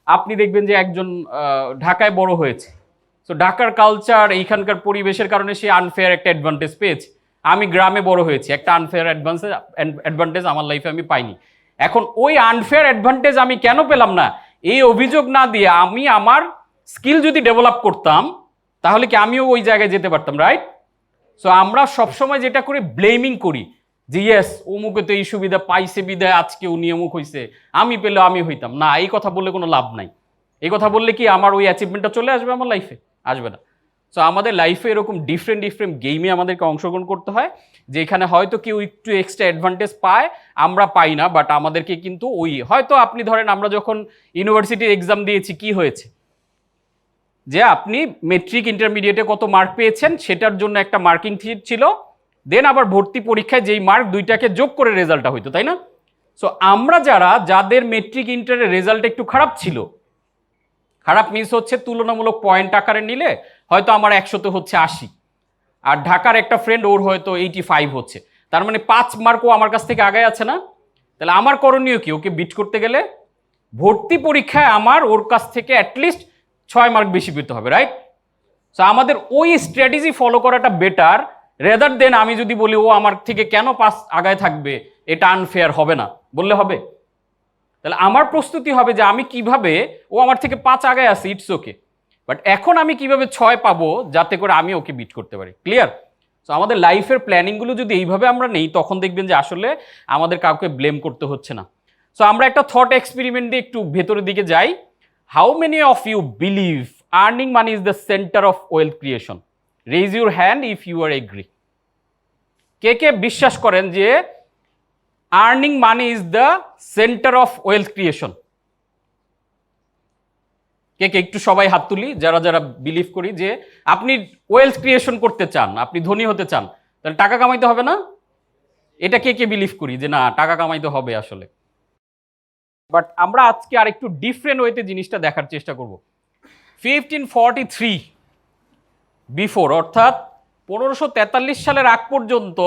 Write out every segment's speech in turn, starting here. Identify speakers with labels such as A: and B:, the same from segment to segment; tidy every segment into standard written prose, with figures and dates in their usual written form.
A: আপনি দেখবেন যে একজন ঢাকায় বড় হয়েছে, তো ঢাকার কালচার এইখানকার পরিবেশের কারণে সে আনফেয়ার একটা অ্যাডভান্টেজ পেয়েছে। আমি গ্রামে বড় হয়েছি, একটা আনফেয়ার অ্যাডভান্টেজ আমার লাইফে আমি পাইনি। এখন ওই আনফেয়ার অ্যাডভান্টেজ আমি কেন পেলাম না, এই অভিযোগ না দিয়ে আমি আমার স্কিল যদি ডেভেলপ করতাম তাহলে কি আমিও ওই জায়গায় যেতে পারতাম, রাইট? সো আমরা সবসময় যেটা করে ব্লেমিং করি যে ইয়েস অমুকে তো এই সুবিধা পাইছে বিদায় আজকে উনি অমুক হইছে, আমি পেলে আমি হইতাম না। এই কথা বললে কোনো লাভ নাই। এই কথা বললে কি আমার ওই অ্যাচিভমেন্টটা চলে আসবে আমার লাইফে? আসবে না। সো আমাদের লাইফে এরকম ডিফারেন্ট ডিফারেন্ট গেমে আমাদেরকে অংশগ্রহণ করতে হয়, যেখানে হয়তো কেউ একটু এক্সট্রা অ্যাডভান্টেজ পায়, আমরা পাই না, বাট আমাদেরকে কিন্তু ওই হয়তো আপনি ধরেন আমরা যখন ইউনিভার্সিটির এক্সাম দিয়েছি কি হয়েছে, যে আপনি মেট্রিক ইন্টারমিডিয়েটে কত মার্ক পেয়েছেন সেটার জন্য একটা মার্কিং শিট ছিল, দেন আবার ভর্তি পরীক্ষায় যেই মার্ক দুইটাকে যোগ করে রেজাল্টটা হইতো, তাই না? সো আমরা যাদের মেট্রিক ইন্টারের রেজাল্ট একটু খারাপ ছিল, খারাপ মিস হচ্ছে তুলনামূলক পয়েন্ট আকারে নিলে হয়তো আমার 100তে হচ্ছে 80, আর ঢাকার একটা ফ্রেন্ড ওর হয়তো 85 হচ্ছে, তার মানে 5 মার্কও আমার কাছ থেকে আগে আছে না? তাহলে আমার করণীয় কি? ওকে বিট করতে গেলে ভর্তি পরীক্ষায় আমার ওর কাছ থেকে অ্যাটলিস্ট 6 মার্ক বেশি পেতে হবে, রাইট? সো আমাদের ওই স্ট্র্যাটেজি ফলো করাটা বেটার রেদার দেন আমি যদি বলি ও আমার থেকে কেন 5 আগায় থাকবে, এটা আনফেয়ার হবে না বললে হবে? তাহলে আমার প্রস্তুতি হবে যে আমি কিভাবে, ও আমার থেকে 5 আগায় আছে, ইটস ওকে, বাট এখন আমি কিভাবে 6 পাবো যাতে করে আমি ওকে বিট করতে পারি। ক্লিয়ার? সো আমাদের লাইফের প্ল্যানিংগুলো যদি এইভাবে আমরা নেই তখন দেখবেন যে আসলে আমাদের কাউকে ব্লেম করতে হচ্ছে না। সো আমরা একটা থট এক্সপেরিমেন্ট দিয়ে একটু ভেতরের দিকে যাই। How many of you believe earning money is the centre of wealth creation? Raise your hand if you are agree. কে কে বিশ্বাস করেন যে earning money is the centre of wealth creation? কে কে একটু সবাই হাত তুলি যারা যারা বিলিভ করি যে আপনি ওয়েলথ ক্রিয়েশন করতে চান, আপনি ধনী হতে চান, তাহলে টাকা কামাইতে হবে না? এটা কে কে বিলিভ করি যে না টাকা কামাইতে হবে আসলে? বাট আমরা আজকে আর একটু ডিফারেন্ট ওয়েতে জিনিসটা দেখার চেষ্টা করব। 1543 বিফোর, অর্থাৎ 1543 সালের আগ পর্যন্ত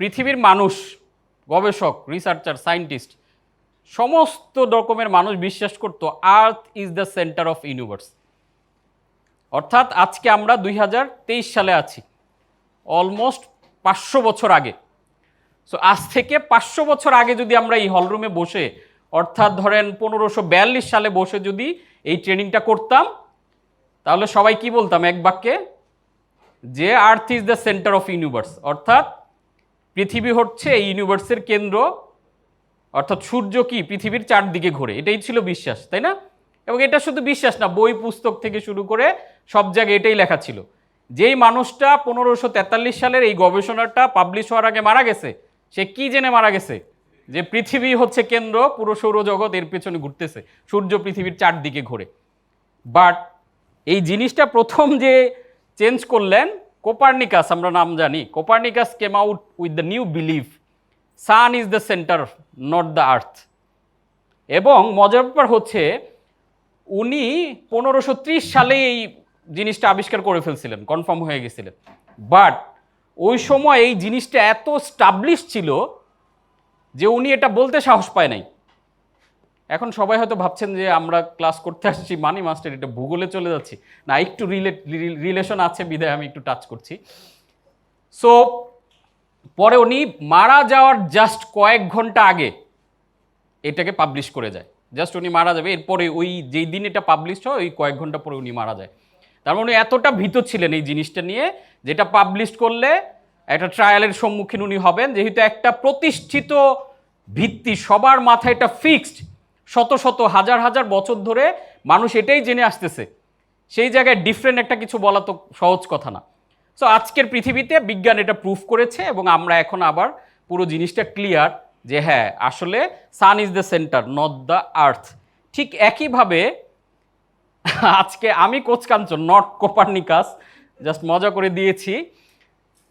A: পৃথিবীর মানুষ, গবেষক, রিসার্চার, সায়েন্টিস্ট, সমস্ত রকমের মানুষ বিশ্বাস করত earth is the centre of universe. অর্থাৎ আজকে আমরা 2023 সালে আছি, অলমোস্ট 500 বছর আগে। সো আজ থেকে 500 বছর আগে যদি আমরা এই হলরুমে বসে, অর্থাৎ ধরেন 1542 সালে বসে যদি এই ট্রেনিংটা করতাম, তাহলে সবাই কি বলতাম এক বাক্যে? যে earth is the centre of universe, অর্থাৎ পৃথিবী হচ্ছে এই ইউনিভার্সের কেন্দ্র, অর্থাৎ সূর্য কি পৃথিবীর চারদিকে ঘোরে, এটাই ছিল বিশ্বাস, তাই না? এবং এটা শুধু বিশ্বাস না, বই পুস্তক থেকে শুরু করে সব জায়গায় এটাই লেখা ছিল। যেই মানুষটা 1543 সালের এই গবেষণাটা পাবলিশ হওয়ার আগে মারা গেছে, সে কি জেনে মারা গেছে? যে পৃথিবী হচ্ছে কেন্দ্র, পুরো সৌরজগৎ এর পেছনে ঘুরতেছে, সূর্য পৃথিবীর চারদিকে ঘোরে। বাট এই জিনিসটা প্রথম যে চেঞ্জ করলেন কোপার্নিকাস, আমরা নাম জানি, Copernicus came out with the new believe sun is the centre not the earth. এবং মজার ব্যাপার হচ্ছে উনি 1530 সালে এই জিনিসটা আবিষ্কার করে ফেলছিলেন, কনফার্ম হয়ে গেছিলেন। বাট ওই সময় এই জিনিসটা এত স্টাবলিশ ছিল যে উনি এটা বলতে সাহস পায় নাই। এখন সবাই হয়তো ভাবছেন যে আমরা ক্লাস করতে আসছি মানি মাস্টার, এটা ভূগোলে চলে যাচ্ছি না, একটু রিলেশন আছে বিধায় আমি একটু টাচ করছি। সো পরে উনি মারা যাওয়ার জাস্ট কয়েক ঘন্টা আগে এটাকে পাবলিশ করে যায়। জাস্ট উনি মারা যাবে এরপরে ওই যেই দিন এটা পাবলিশ হয় ওই কয়েক ঘন্টা পরে উনি মারা যায়। তার মানে এতটা ভীত ছিলেন এই জিনিসটা নিয়ে, যেটা পাবলিশ করলে একটা ট্রায়ালের সম্মুখীন উনি হবেন, যেহেতু একটা প্রতিষ্ঠিত ভিত্তি, সবার মাথায় এটা ফিক্সড, শত শত হাজার হাজার বছর ধরে মানুষ এটাই জেনে আসতেছে, সেই জায়গায় ডিফারেন্ট একটা কিছু বলা তো সহজ কথা না। সো আজকের পৃথিবীতে বিজ্ঞান এটা প্রুফ করেছে এবং আমরা এখন আবার পুরো জিনিসটা ক্লিয়ার যে হ্যাঁ আসলে sun is the centre not the earth. ঠিক একইভাবে আজকে আমি coach Kanchan, not Copernicus, just মজা করে দিয়েছি।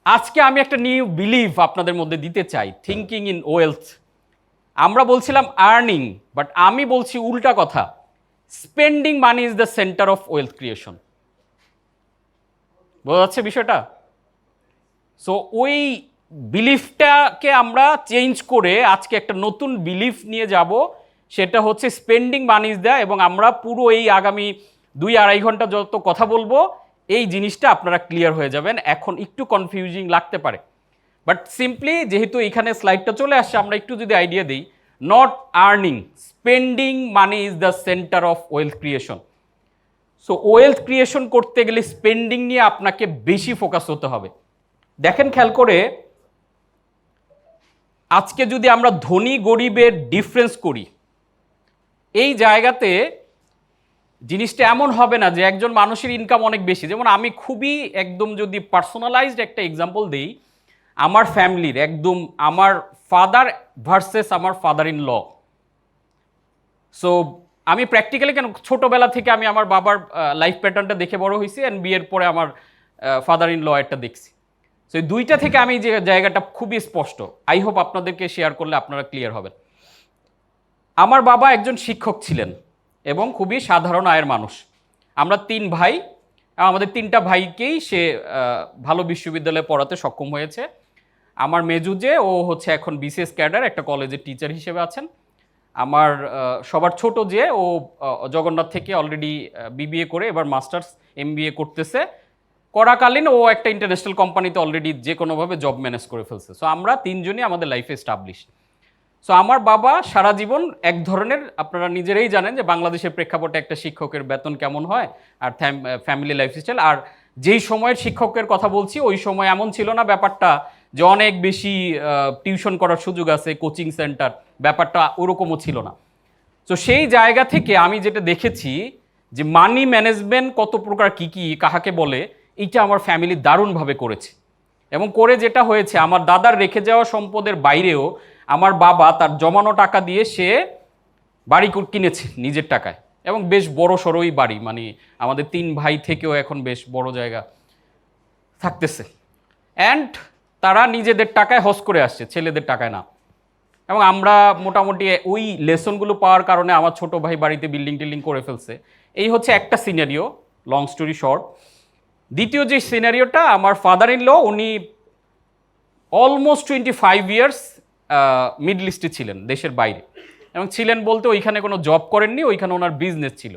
A: আজকে আমি একটা নিউ বিলিভ আপনাদের মধ্যে দিতে চাই, থিঙ্কিং ইন ওয়েলথ। আমরা বলছিলাম আর্নিং, বাট আমি বলছি উল্টা কথা, spending money is the centre of wealth creation. বোঝা যাচ্ছে বিষয়টা? সো ওই বিলিফটাকে আমরা চেঞ্জ করে আজকে একটা নতুন বিলিফ নিয়ে যাব, সেটা হচ্ছে স্পেন্ডিং মানি ইজ দেয়া, এবং আমরা পুরো এই আগামী 2-2.5 ঘন্টা যত কথা বলবো এই জিনিসটা আপনারা ক্লিয়ার হয়ে যাবেন। এখন একটু কনফিউজিং লাগতে পারে, বাট সিম্পলি যেহেতু এখানে স্লাইডটা চলে আসছে, আমরা একটু যদি আইডিয়া দিই, not earning, spending money is the centre of wealth creation. So wealth creation করতে গেলে স্পেন্ডিং নিয়ে আপনাকে বেশি ফোকাস হতে হবে। দেখেন খেয়াল করে, আজকে যদি আমরা ধনী গরিবের ডিফারেন্স করি, এই জায়গাতে জিনিসটা এমন হবে না যে একজন মানুষের ইনকাম অনেক বেশি। যেমন আমি খুবই একদম যদি পার্সোনালাইজড একটা এক্সাম্পল দিই, আমার ফ্যামিলির একদম আমার ফাদার ভার্সেস আমার ফাদার ইন ল। সো আমি প্র্যাকটিক্যালি কেন ছোটোবেলা থেকে আমি আমার বাবার লাইফ প্যাটার্নটা দেখে বড় হয়েছি, অ্যান্ড বিয়ের পরে আমার ফাদার ইন ল একটা দেখছি। সো এই দুইটা থেকে আমি যে জায়গাটা খুবই স্পষ্ট, আই হোপ আপনাদেরকে শেয়ার করলে আপনারা ক্লিয়ার হবেন। আমার বাবা একজন শিক্ষক ছিলেন এবং খুবই সাধারণ আয়ের মানুষ। আমরা 3 ভাই, আমাদের 3টা ভাইকেই সে ভালো বিশ্ববিদ্যালয়ে পড়াতে সক্ষম হয়েছে। আমার মেজু যে, ও হচ্ছে এখন বিসিএস ক্যাডার, একটা কলেজের টিচার হিসেবে আছেন। আমার সবার ছোট যে, ও জগন্নাথ থেকে অলরেডি বিবিএ করে এবার মাস্টার্স এমবিএ করতেছে। করাকালীন ও একটা ইন্টারন্যাশনাল কোম্পানিতে অলরেডি যে কোনোভাবে জব ম্যানেজ করে ফেলছে। সো আমরা 3 জনই আমাদের লাইফে এস্টাবলিশ। সো আমার বাবা সারা জীবন এক ধরনের, আপনারা নিজেরাই জানেন যে বাংলাদেশের প্রেক্ষাপটে একটা শিক্ষকের বেতন কেমন হয় আর ফ্যামিলি লাইফস্টাইল। আর যেই সময়ের শিক্ষকের কথা বলছি ওই সময় এমন ছিল না ব্যাপারটা যে অনেক বেশি টিউশন করার সুযোগ আছে, কোচিং সেন্টার, ব্যাপারটা ওরকমও ছিল না। তো সেই জায়গা থেকে আমি যেটা দেখেছি যে মানি ম্যানেজমেন্ট কত প্রকার, কী কী কাহাকে বলে, এইটা আমার ফ্যামিলি দারুণভাবে করেছে। এবং করে যেটা হয়েছে, আমার দাদার রেখে যাওয়া সম্পদের বাইরেও আমার বাবা তার জমানো টাকা দিয়ে সে বাড়ি কিনেছে নিজের টাকায়, এবং বেশ বড় সড়োই বাড়ি, মানে আমাদের 3 ভাই থেকেও এখন বেশ বড় জায়গা থাকতেছে। অ্যান্ড তারা নিজেদের টাকায় হজ করে আসছে, ছেলেদের টাকায় না। এবং আমরা মোটামুটি ওই লেসনগুলো পাওয়ার কারণে আমার ছোট ভাই বাড়িতে বিল্ডিং টিল্ডিং করে ফেলছে। এই হচ্ছে একটা সিনারিও, লং স্টোরি শর্ট। দ্বিতীয় যে সিনারিওটা, আমার ফাদার ইন ল, উনি অলমোস্ট 25 ইয়ার্স মিডল ইস্টে ছিলেন, দেশের বাইরে। এবং ছিলেন বলতে ওইখানে কোনো জব করেননি, ওইখানে ওনার বিজনেস ছিল,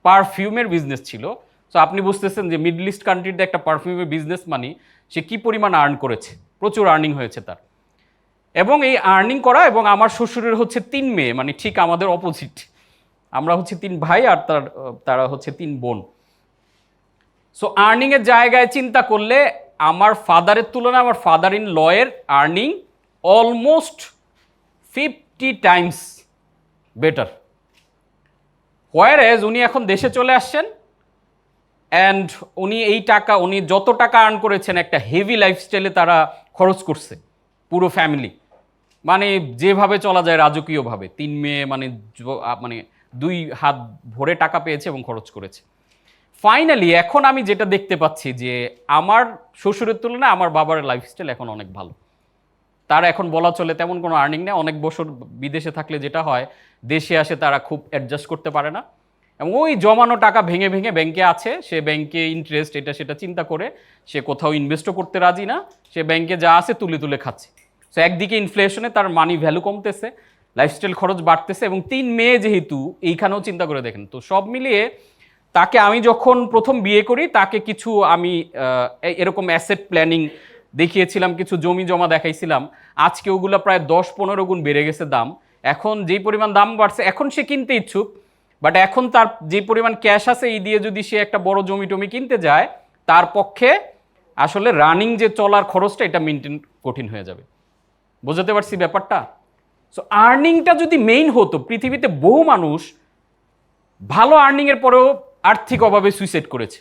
A: পারফিউমের বিজনেস ছিল। সো আপনি বুঝতেছেন যে মিডল ইস্ট কান্ট্রিতে একটা পারফিউমের বিজনেস মানে সে কী পরিমাণ আর্ন করেছে, প্রচুর আর্নিং হয়েছে তার। এবং এই আর্নিং করা, এবং আমার শ্বশুরের হচ্ছে 3 মেয়ে, মানে ঠিক আমাদের অপোজিট। আমরা হচ্ছে 3 ভাই আর তারা হচ্ছে 3 বোন। সো আর্নিংয়ের জায়গায় চিন্তা করলে আমার ফাদারের তুলনায় আমার ফাদার ইন লয়ের earning almost 50 times better. Whereas উনি এখন দেশে চলে আসছেন, অ্যান্ড উনি এই টাকা, উনি যত টাকা আর্ন করেছেন একটা হেভি লাইফস্টাইলে তারা খরচ করছে পুরো ফ্যামিলি। মানে যেভাবে চলা যায় রাজকীয়ভাবে, 3 মেয়ে, মানে মানে 2 হাত ভরে টাকা পেয়েছে এবং খরচ করেছে। ফাইনালি এখন আমি যেটা দেখতে পাচ্ছি যে আমার শ্বশুরের তুলনায় আমার বাবার লাইফস্টাইল এখন অনেক ভালো। তার এখন বলা চলে তেমন কোনো আর্নিং নেই। অনেক বছর বিদেশে থাকলে যেটা হয়, দেশে আসে তারা খুব অ্যাডজাস্ট করতে পারে না, এবং ওই জমানো টাকা ভেঙে ভেঙে ব্যাংকে আছে। সে ব্যাংকে ইন্টারেস্ট এটা সেটা চিন্তা করে সে কোথাও ইনভেস্টও করতে রাজি না, সে ব্যাংকে যা আছে তুলে তুলে খাচ্ছে। সো একদিকে ইনফ্লেশনে তার মানি ভ্যালু কমতেছে, লাইফস্টাইল খরচ বাড়তেছে, এবং 3 মেয়ে যেহেতু, এইখানেও চিন্তা করে দেখেন। তো সব মিলিয়ে তাকে আমি যখন প্রথম বিয়ে করি, তাকে কিছু আমি এরকম অ্যাসেট প্ল্যানিং দেখিয়েছিলাম, কিছু জমি জমা দেখাইছিলাম। আজকে ওগুলো প্রায় 10-15 গুণ বেড়ে গেছে দাম। এখন যেই পরিমাণ দাম বাড়ছে, এখন সে কিনতে ইচ্ছুক, বাট এখন তার যে পরিমাণ ক্যাশ আছে, এই দিয়ে যদি সে একটা বড় জমি টমি কিনতে যায়, তার পক্ষে আসলে রানিং যে চলার খরচটা, এটা মেনটেন কঠিন হয়ে যাবে। বোঝাতে পারছি ব্যাপারটা? সো আর্নিংটা যদি মেইন হতো, পৃথিবীতে বহু মানুষ ভালো আর্নিংয়ের পরেও আর্থিক অভাবে সুইসাইড করেছে,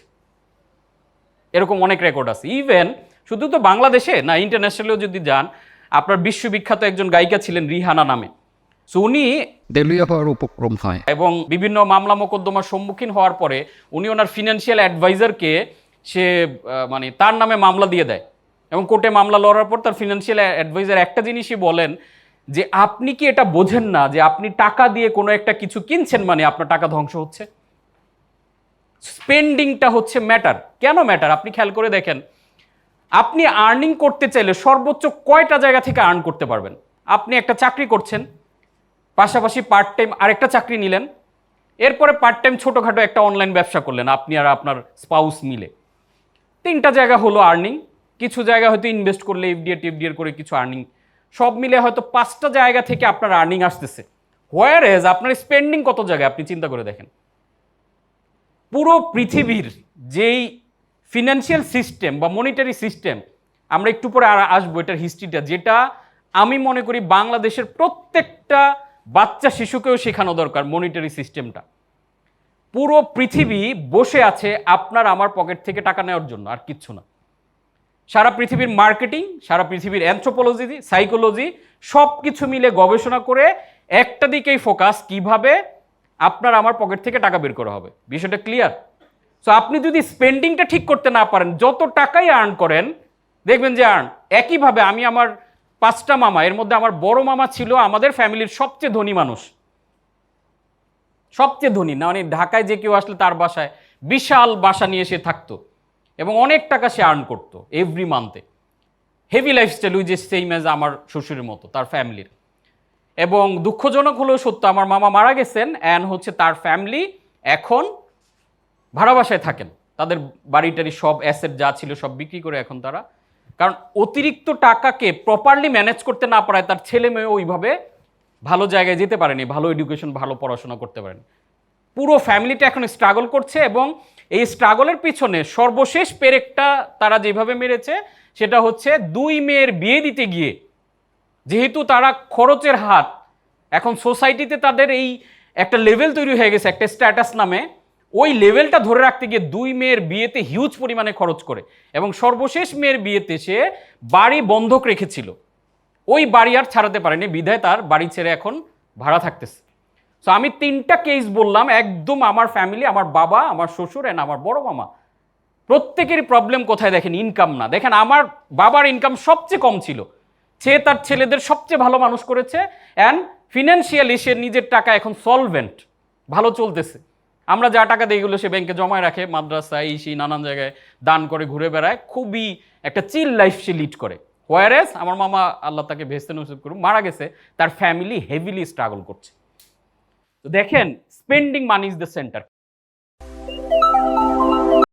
A: এরকম অনেক রেকর্ড আছে। ইভেন শুধু তো বাংলাদেশে না, ইন্টারন্যাশনালেও যদি যান, আপনার বিশ্ববিখ্যাত একজন গায়িকা ছিলেন রিহানা নামে। সো উনি
B: দেউলিয়া হওয়ার উপক্রম হয়,
A: এবং বিভিন্ন মামলা মোকদ্দমার সম্মুখীন হওয়ার পরে উনি ওনার ফিনান্সিয়াল অ্যাডভাইজারকে সে মানে তার নামে মামলা দিয়ে দেয়, এবং কোর্টে মামলা লড়ার পর তার ফিনান্সিয়াল অ্যাডভাইজার একটা জিনিসই বলেন যে আপনি কি এটা বোঝেন না যে আপনি টাকা দিয়ে কোনো একটা কিছু কিনছেন মানে আপনার টাকা ধ্বংস হচ্ছে। স্পেন্ডিংটা হচ্ছে ম্যাটার। কেন ম্যাটার? আপনি খেয়াল করে দেখেন, আপনি আর্নিং করতে চাইলে সর্বোচ্চ কয়টা জায়গা থেকে আর্ন করতে পারবেন? আপনি একটা চাকরি করছেন, পাশাপাশি পার্ট টাইম আরেকটা চাকরি নিলেন, এরপরে পার্ট টাইম ছোটোখাটো একটা অনলাইন ব্যবসা করলেন আপনি আর আপনার স্পাউস মিলে। 3টা জায়গা হলো আর্নিং, কিছু জায়গা হয়তো ইনভেস্ট করলে এফডিআর টিএফডিআর করে কিছু আর্নিং, সব মিলে হয়তো 5টা জায়গা থেকে আপনার আর্নিং আসতেছে। হোয়ার এজ আপনার স্পেন্ডিং কত জায়গায় আপনি চিন্তা করে দেখেন। পুরো পৃথিবীর যেই ফিনান্সিয়াল সিস্টেম বা মনিটারি সিস্টেম, আমরা একটু পরে আর আসবো এটার হিস্ট্রিটা, যেটা আমি মনে করি বাংলাদেশের প্রত্যেকটা বাচ্চা শিশুকেও শেখানো দরকার মনিটারি সিস্টেমটা। পুরো পৃথিবী বসে আছে আপনার আমার পকেট থেকে টাকা নেওয়ার জন্য, আর কিচ্ছু না। সারা পৃথিবীর মার্কেটিং, সারা পৃথিবীর অ্যানথ্রোপোলজি, সাইকোলজি সব কিছু মিলে গবেষণা করে একটা দিকেই ফোকাস, কিভাবে আপনার আমার পকেট থেকে টাকা বের করা হবে। বিষয়টা ক্লিয়ার? সো আপনি যদি স্পেন্ডিংটা ঠিক করতে না পারেন, যত টাকাই আর্ন করেন দেখবেন যে আর্ন একইভাবে। আমি আমার 5টা মামা, এর মধ্যে আমার বড় মামা ছিল আমাদের ফ্যামিলির সবচেয়ে ধনী মানুষ, সবচেয়ে ধনী না, মানে ঢাকায় যে কেউ আসলে তার বাসায় বিশাল বাসা নিয়ে সে থাকতো এবং অনেক টাকা সে আর্ন করতো এভরি মান্থে। হেভি লাইফস্টাইল, উই যে সেম অ্যাজ আমার শ্বশুরের মতো তার ফ্যামিলির। এবং দুঃখজনক হলেও সত্য, আমার মামা মারা গেছেন অ্যান্ড হচ্ছে তার ফ্যামিলি এখন ভাড়া বাসায় থাকেন। তাদের বাড়িটারি সব অ্যাসেট যা ছিল সব বিক্রি করে এখন তারা, কারণ অতিরিক্ত টাকাকে প্রপারলি ম্যানেজ করতে না পারায় তার ছেলে মেয়ে ওইভাবে ভালো জায়গায় যেতে পারেনি, ভালো এডুকেশন, ভালো পড়াশোনা করতে পারেনি। পুরো ফ্যামিলিটা এখন স্ট্রাগল করছে এবং এই স্ট্রাগলের পিছনে সর্বশেষ পেরেকটা তারা যেভাবে মেরেছে সেটা হচ্ছে 2 মেয়ের বিয়ে দিতে গিয়ে, যেহেতু তারা খরচের হাত, এখন সোসাইটিতে তাদের এই একটা লেভেল তৈরি হয়ে গেছে একটা স্ট্যাটাস নামে, ওই লেভেলটা ধরে রাখতে গিয়ে 2 মেয়ের বিয়েতে হিউজ পরিমাণে খরচ করে এবং সর্বশেষ মেয়ের বিয়েতে সে বাড়ি বন্ধক রেখেছিল, ওই বাড়ি আর ছাড়াতে পারেনি, বিধায় তার বাড়ি ছেড়ে এখন ভাড়া থাকতেছে। সো আমি 3টা কেস বললাম, একদম আমার ফ্যামিলি, আমার বাবা, আমার শ্বশুর অ্যান্ড আমার বড় মামা, প্রত্যেকেরই প্রবলেম কোথায় দেখেন, ইনকাম না। দেখেন আমার বাবার ইনকাম সবচেয়ে কম ছিল, সে তার ছেলেদের সবচেয়ে ভালো মানুষ করেছে অ্যান্ড ফিনান্সিয়ালি সে নিজের টাকা এখন সলভেন্ট, ভালো চলতেছে। আমরা যা টাকা দিই এগুলো সে ব্যাংকে জমায় রাখে, মাদ্রাসায় সেই নানান জায়গায় দান করে, ঘুরে বেড়ায়, খুবই একটা চিল লাইফ সে লিড করে। হোয়ারেস আমার মামা, আল্লাহ তাকে ভেস্তে নসিব করুন, মারা গেছে, তার ফ্যামিলি হেভিলি স্ট্রাগল করছে। তো দেখেন, spending money is the centre.